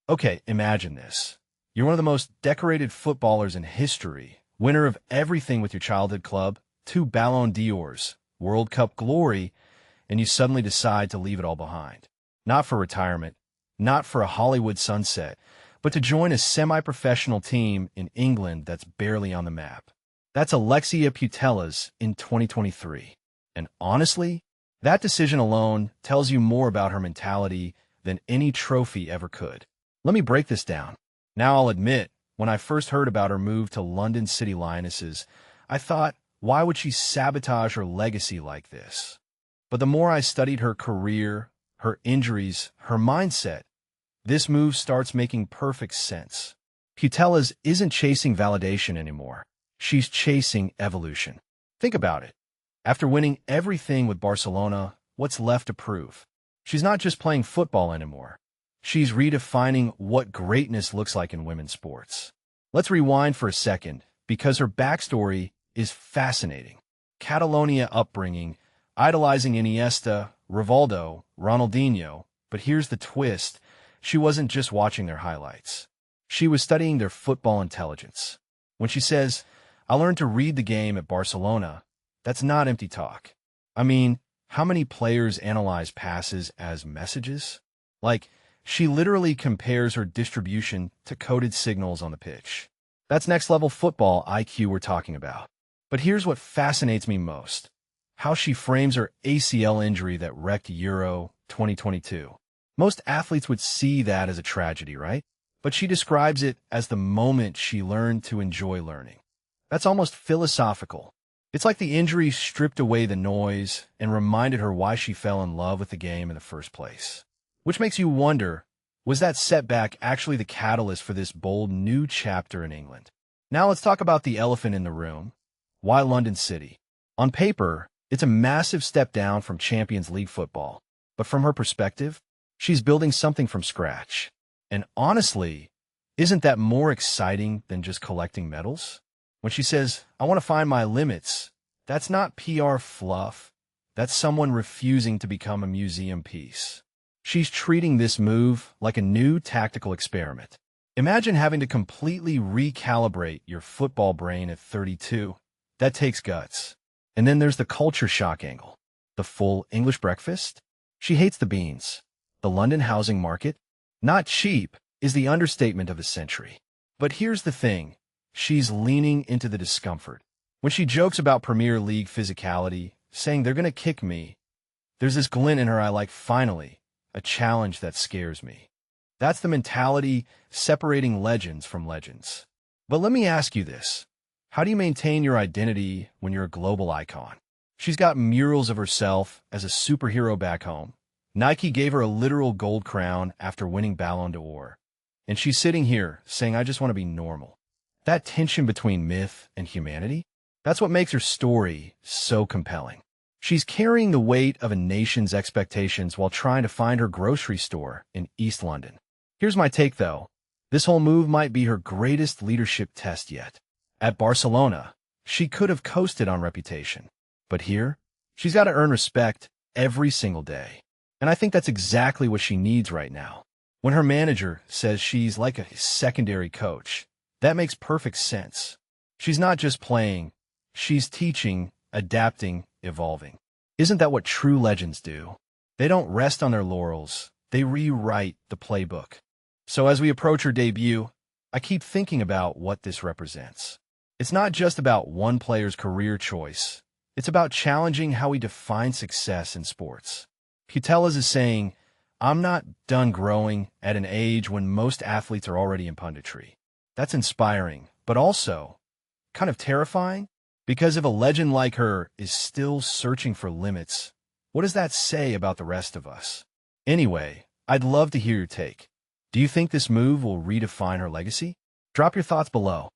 Okay, imagine this. You're one of the most decorated footballers in history, winner of everything with your childhood club, 2 Ballon d'Ors, World Cup glory, and you suddenly decide to leave it all behind. Not for retirement, not for a Hollywood sunset, but to join a semi-professional team in England that's barely on the map. That's Alexia Putellas in 2023. And honestly, that decision alone tells you more about her mentality than any trophy ever could. Let me break this down. Now I'll admit, when I first heard about her move to London City Lionesses, I thought, why would she sabotage her legacy like this? But the more I studied her career, her injuries, her mindset, this move starts making perfect sense. Putellas isn't chasing validation anymore. She's chasing evolution. Think about it. After winning everything with Barcelona, what's left to prove? She's not just playing football anymore. She's redefining what greatness looks like in women's sports. Let's rewind for a second, because her backstory is fascinating. Catalonia upbringing, idolizing Iniesta, Rivaldo, Ronaldinho. But here's the twist. She wasn't just watching their highlights. She was studying their football intelligence. When she says, "I learned to read the game at Barcelona," that's not empty talk. I mean, how many players analyze passes as messages? Like, she literally compares her distribution to coded signals on the pitch. That's next-level football IQ we're talking about. But here's what fascinates me most. How she frames her ACL injury that wrecked Euro 2022. Most athletes would see that as a tragedy, right? But she describes it as the moment she learned to enjoy learning. That's almost philosophical. It's like the injury stripped away the noise and reminded her why she fell in love with the game in the first place. Which makes you wonder, was that setback actually the catalyst for this bold new chapter in England? Now let's talk about the elephant in the room. Why London City? On paper, it's a massive step down from Champions League football. But from her perspective, she's building something from scratch. And honestly, isn't that more exciting than just collecting medals? When she says, "I want to find my limits," that's not PR fluff. That's someone refusing to become a museum piece. She's treating this move like a new tactical experiment. Imagine having to completely recalibrate your football brain at 32. That takes guts. And then there's the culture shock angle. The full English breakfast? She hates the beans. The London housing market? Not cheap is the understatement of the century. But here's the thing. She's leaning into the discomfort. When she jokes about Premier League physicality, saying they're going to kick me, there's this glint in her eye like, finally, a challenge that scares me. That's the mentality separating legends from legends. But let me ask you this. How do you maintain your identity when you're a global icon? She's got murals of herself as a superhero back home. Nike gave her a literal gold crown after winning Ballon d'Or. And she's sitting here saying, "I just want to be normal." That tension between myth and humanity, that's what makes her story so compelling. She's carrying the weight of a nation's expectations while trying to find her grocery store in East London. Here's my take, though. This whole move might be her greatest leadership test yet. At Barcelona, she could have coasted on reputation. But here, she's got to earn respect every single day. And I think that's exactly what she needs right now. When her manager says she's like a secondary coach, that makes perfect sense. She's not just playing, she's teaching, adapting, evolving. Isn't that what true legends do? They don't rest on their laurels, they rewrite the playbook. So as we approach her debut, I keep thinking about what this represents. It's not just about one player's career choice. It's about challenging how we define success in sports. Putellas is saying, "I'm not done growing at an age when most athletes are already in punditry." That's inspiring, but also kind of terrifying, because if a legend like her is still searching for limits, what does that say about the rest of us? Anyway, I'd love to hear your take. Do you think this move will redefine her legacy? Drop your thoughts below.